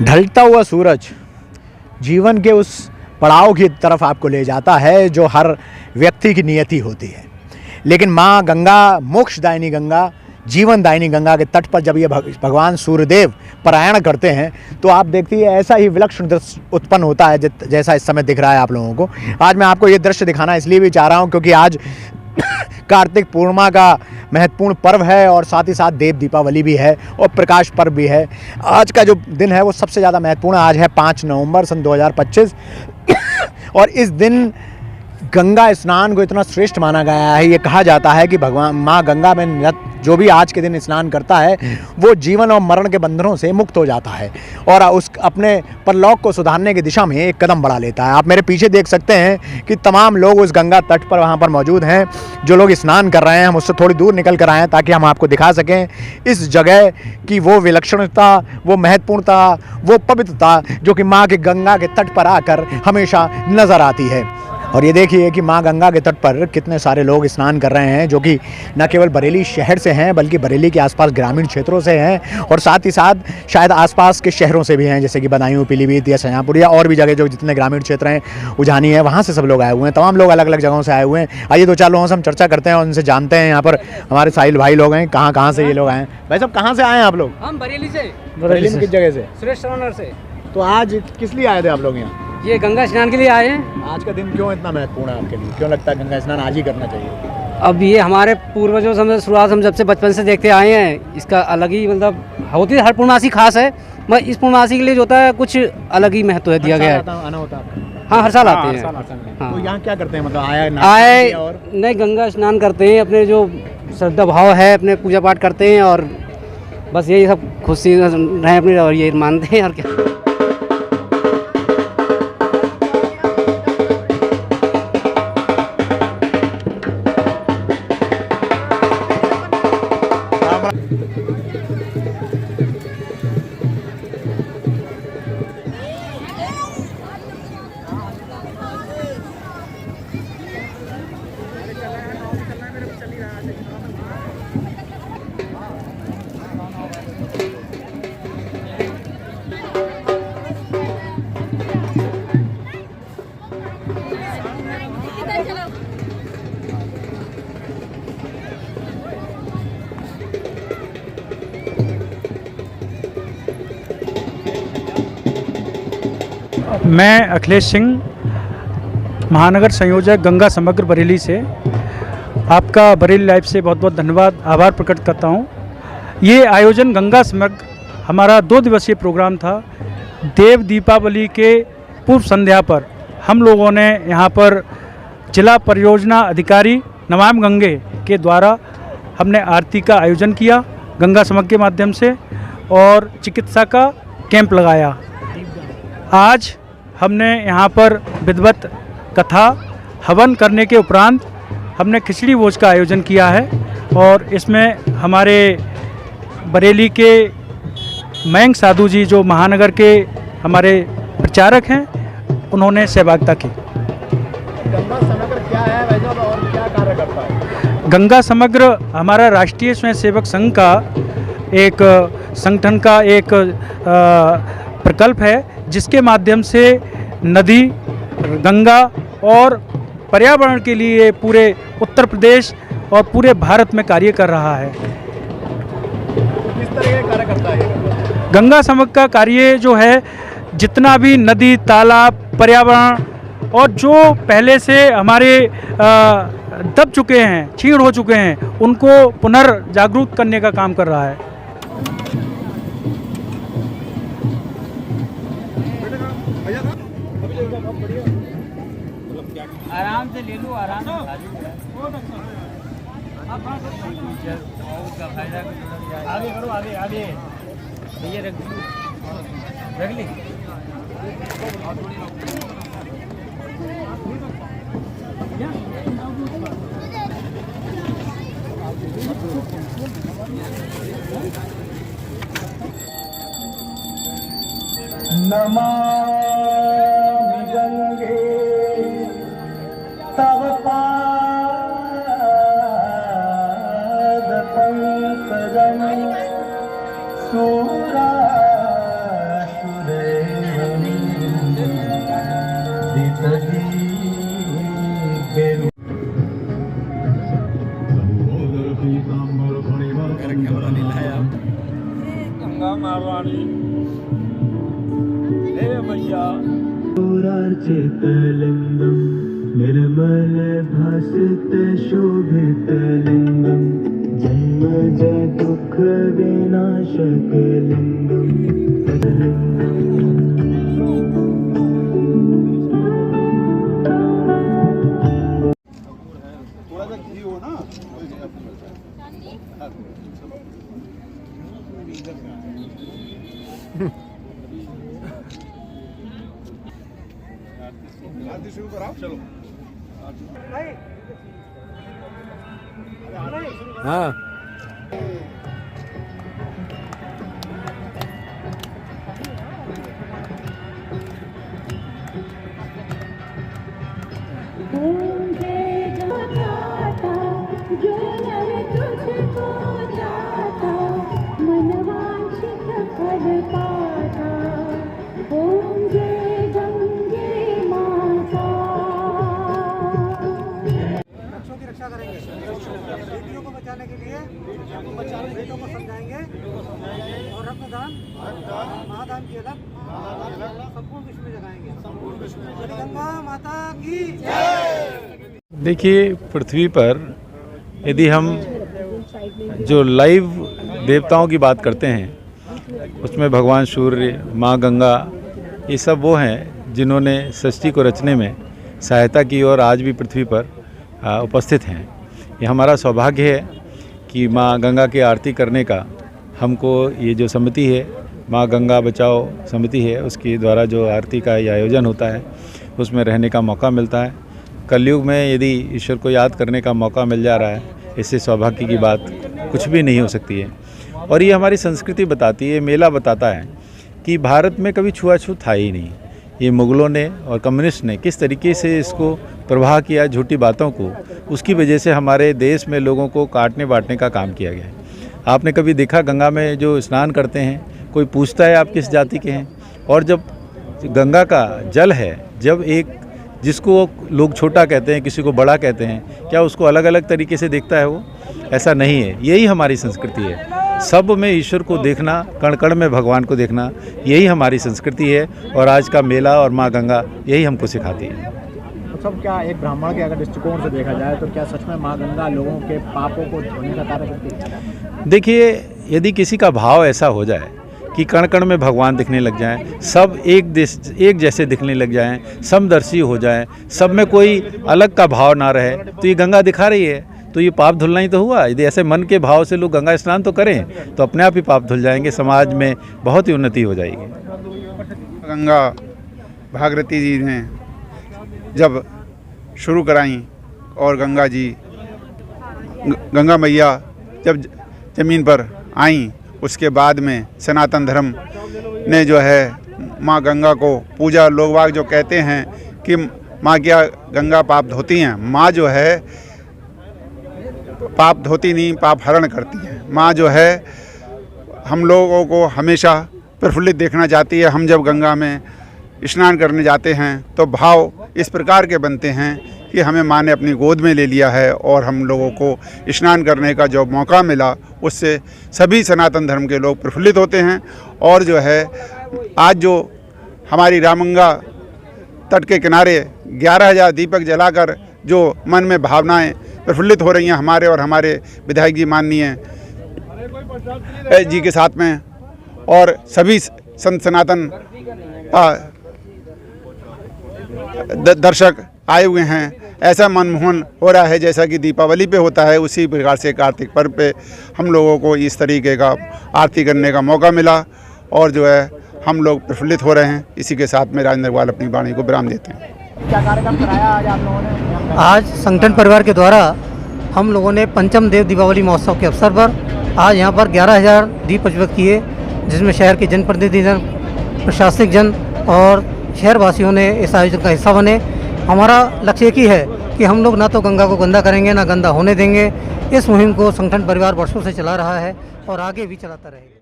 ढलता हुआ सूरज जीवन के उस पड़ाव की तरफ आपको ले जाता है जो हर व्यक्ति की नियति होती है। लेकिन माँ गंगा, मोक्षदायिनी गंगा, जीवनदायिनी गंगा के तट पर जब ये भगवान सूर्यदेव पारायण करते हैं तो आप देखती है ऐसा ही विलक्षण दृश्य उत्पन्न होता है जैसा इस समय दिख रहा है आप लोगों को। आज मैं आपको ये दृश्य दिखाना इसलिए भी चाह रहा हूँ क्योंकि आज कार्तिक पूर्णिमा का महत्वपूर्ण पर्व है और साथ ही साथ देव दीपावली भी है और प्रकाश पर्व भी है। आज का जो दिन है वो सबसे ज़्यादा महत्वपूर्ण आज है 5 नवंबर सन 2025 और इस दिन गंगा स्नान को इतना श्रेष्ठ माना गया है। ये कहा जाता है कि भगवान माँ गंगा में जो भी आज के दिन स्नान करता है वो जीवन और मरण के बंधनों से मुक्त हो जाता है और उस अपने परलोक को सुधारने की दिशा में एक कदम बढ़ा लेता है। आप मेरे पीछे देख सकते हैं कि तमाम लोग उस गंगा तट पर वहाँ पर मौजूद हैं। जो लोग स्नान कर रहे हैं हम उससे थोड़ी दूर निकल कर आए हैं ताकि हम आपको दिखा सकें इस जगह की वो विलक्षणता, वो महत्वपूर्णता, वो पवित्रता जो कि माँ के गंगा के तट पर आकर हमेशा नज़र आती है। और ये देखिए कि माँ गंगा के तट पर कितने सारे लोग स्नान कर रहे हैं जो कि न केवल बरेली शहर से हैं बल्कि बरेली के आसपास ग्रामीण क्षेत्रों से हैं और साथ ही साथ शायद आसपास के शहरों से भी हैं जैसे कि बदायूं, पीलीभीत या शाहजहाँपुर या और भी जगह जो जितने ग्रामीण क्षेत्र हैं, उजानी है, वहाँ से सब लोग आए हुए हैं। तमाम लोग अलग अलग जगहों से आए हुए हैं। आइए 2-4 लोगों से हम चर्चा करते हैं और उनसे जानते हैं। यहाँ पर हमारे साहिल भाई लोग हैं। कहाँ से ये लोग आए हैं? भाई साहब कहाँ से आए हैं आप लोग? हम बरेली से। बरेली में किस जगह से? सुरेश सरोवर से। तो आज किस लिए आए थे आप लोग यहाँ? ये गंगा स्नान के लिए आए हैं। आज का दिन क्यों इतना महत्वपूर्ण है आपके लिए? क्यों लगता है गंगा स्नान आज ही करना चाहिए? अब ये हमारे पूर्वजों से शुरुआत हम जब से बचपन से देखते आए हैं। इसका अलग ही मतलब होती है, हर पूर्णमासी खास है मगर इस पूर्णमासी के लिए जो होता है कुछ अलग ही महत्व है दिया गया है। आना होता है? हाँ, हर साल आते हैं। हाँ। तो यहाँ क्या करते हैं? मतलब आए नहीं, गंगा स्नान करते हैं, अपने जो श्रद्धा भाव है अपने पूजा पाठ करते हैं और बस यही सब खुशी रहे अपने और ये मानते हैं और क्या। मैं अखिलेश सिंह, महानगर संयोजक गंगा समग्र बरेली से आपका बरेली लाइव से बहुत बहुत धन्यवाद, आभार प्रकट करता हूँ। ये आयोजन गंगा समग्र हमारा 2 दिवसीय प्रोग्राम था। देव दीपावली के पूर्व संध्या पर हम लोगों ने यहाँ पर जिला परियोजना अधिकारी नमामि गंगे के द्वारा हमने आरती का आयोजन किया गंगा समग्र के माध्यम से और चिकित्सा का कैंप लगाया। आज हमने यहाँ पर विधिवत कथा हवन करने के उपरांत हमने खिचड़ी भोज का आयोजन किया है और इसमें हमारे बरेली के मयंक साधु जी जो महानगर के हमारे प्रचारक हैं उन्होंने सहभागिता की। गंगा समग्र क्या है भाई साहब और क्या कार्य करता है? गंगा समग्र हमारा राष्ट्रीय स्वयंसेवक संघ का एक संगठन का एक प्रकल्प है जिसके माध्यम से नदी, गंगा और पर्यावरण के लिए पूरे उत्तर प्रदेश और पूरे भारत में कार्य कर रहा है। किस तरह का कार्य करता है? गंगा समग्र का कार्य जो है जितना भी नदी, तालाब, पर्यावरण और जो पहले से हमारे दब चुके हैं, क्षीण हो चुके हैं, उनको पुनर्जागरूक करने का काम कर रहा है। आराम से ले लो, आराम से आगे करो, आगे आगे ये रख ली। नमामि गंगे तव पाद पंकजं सुरासुर सजी बेरू गंगा मारवाणी हे मैया चितलिंगम निर्मल भासित शोभित लिंगम जन्मज दुख विनाशक लिंगम हाँ बच्चों की रक्षा करेंगे, बेटियों को बचाने के लिए बेटों को समझाएंगे और रक्तदान महादान की अलग संपूर्ण विश्व में जगाएंगे। गंगा माता की जय। देखिए, पृथ्वी पर यदि हम जो लाइव देवताओं की बात करते हैं उसमें भगवान सूर्य, माँ गंगा, ये सब वो हैं जिन्होंने सृष्टि को रचने में सहायता की और आज भी पृथ्वी पर उपस्थित हैं। ये हमारा सौभाग्य है कि माँ गंगा की आरती करने का हमको ये जो समिति है, माँ गंगा बचाओ समिति है, उसके द्वारा जो आरती का ये आयोजन होता है उसमें रहने का मौका मिलता है। कलयुग में यदि ईश्वर को याद करने का मौका मिल जा रहा है, इससे सौभाग्य की बात कुछ भी नहीं हो सकती है। और ये हमारी संस्कृति बताती है, मेला बताता है कि भारत में कभी छुआछूत था ही नहीं। ये मुग़लों ने और कम्युनिस्ट ने किस तरीके से इसको प्रवाह किया झूठी बातों को, उसकी वजह से हमारे देश में लोगों को काटने बांटने का काम किया गया है। आपने कभी देखा गंगा में जो स्नान करते हैं कोई पूछता है आप किस जाति के हैं? और जब गंगा का जल है, जब एक जिसको लोग छोटा कहते हैं किसी को बड़ा कहते हैं, क्या उसको अलग अलग तरीके से देखता है वो? ऐसा नहीं है। यही हमारी संस्कृति है, सब में ईश्वर को देखना, कण कण में भगवान को देखना, यही हमारी संस्कृति है। और आज का मेला और माँ गंगा यही हमको सिखाती है। तो सब क्या एक ब्राह्मण के अगर दृष्टिकोण से देखा जाए तो क्या सच में माँ गंगा लोगों के पापों को धोने का कार्य करती है? देखिए, यदि किसी का भाव ऐसा हो जाए कि कण कण में भगवान दिखने लग जाएं, सब एक जैसे दिखने लग जाएं, समदर्शी हो जाएं, सब में कोई अलग का भाव ना रहे, तो ये गंगा दिखा रही है, तो ये पाप धुलना ही तो हुआ। यदि ऐसे मन के भाव से लोग गंगा स्नान तो करें तो अपने आप ही पाप धुल जाएंगे, समाज में बहुत ही उन्नति हो जाएगी। गंगा भागीरथी जी ने जब शुरू कराई और गंगा मैया जब ज़मीन पर आईं, उसके बाद में सनातन धर्म ने जो है माँ गंगा को पूजा। लोग वाग जो कहते हैं कि माँ क्या गंगा पाप धोती हैं, माँ जो है पाप धोती नहीं, पाप हरण करती है। माँ जो है हम लोगों को हमेशा प्रफुल्लित देखना चाहती है। हम जब गंगा में स्नान करने जाते हैं तो भाव इस प्रकार के बनते हैं कि हमें माँ ने अपनी गोद में ले लिया है और हम लोगों को स्नान करने का जो मौका मिला उससे सभी सनातन धर्म के लोग प्रफुल्लित होते हैं। और जो है आज जो हमारी रामगंगा तट के किनारे 11,000 दीपक जलाकर जो मन में भावनाएं प्रफुल्लित हो रही हैं हमारे और हमारे विधायक जी माननीय जी के साथ में, और सभी संत सनातन दर्शक आए हुए हैं, ऐसा मनमोहन हो रहा है जैसा कि दीपावली पे होता है। उसी प्रकार से कार्तिक पर्व पे हम लोगों को इस तरीके का आरती करने का मौका मिला और जो है हम लोग प्रफुल्लित हो रहे हैं। इसी के साथ में राजेंद्र अग्रवाल अपनी वाणी को विराम देते हैं। क्या कार्यक्रम कराया आज आप लोगों ने? आज संगठन परिवार के द्वारा हम लोगों ने पंचम देव दीपावली महोत्सव के अवसर पर आज यहाँ पर 11,000 दीप प्रज्वलित किए, जिसमें शहर के जनप्रतिनिधिजन, प्रशासनिक जन और शहरवासियों ने इस आयोजन का हिस्सा बने। हमारा लक्ष्य एक ही है कि हम लोग ना तो गंगा को गंदा करेंगे ना गंदा होने देंगे। इस मुहिम को संगठन परिवार वर्षों से चला रहा है और आगे भी चलाता रहेगा।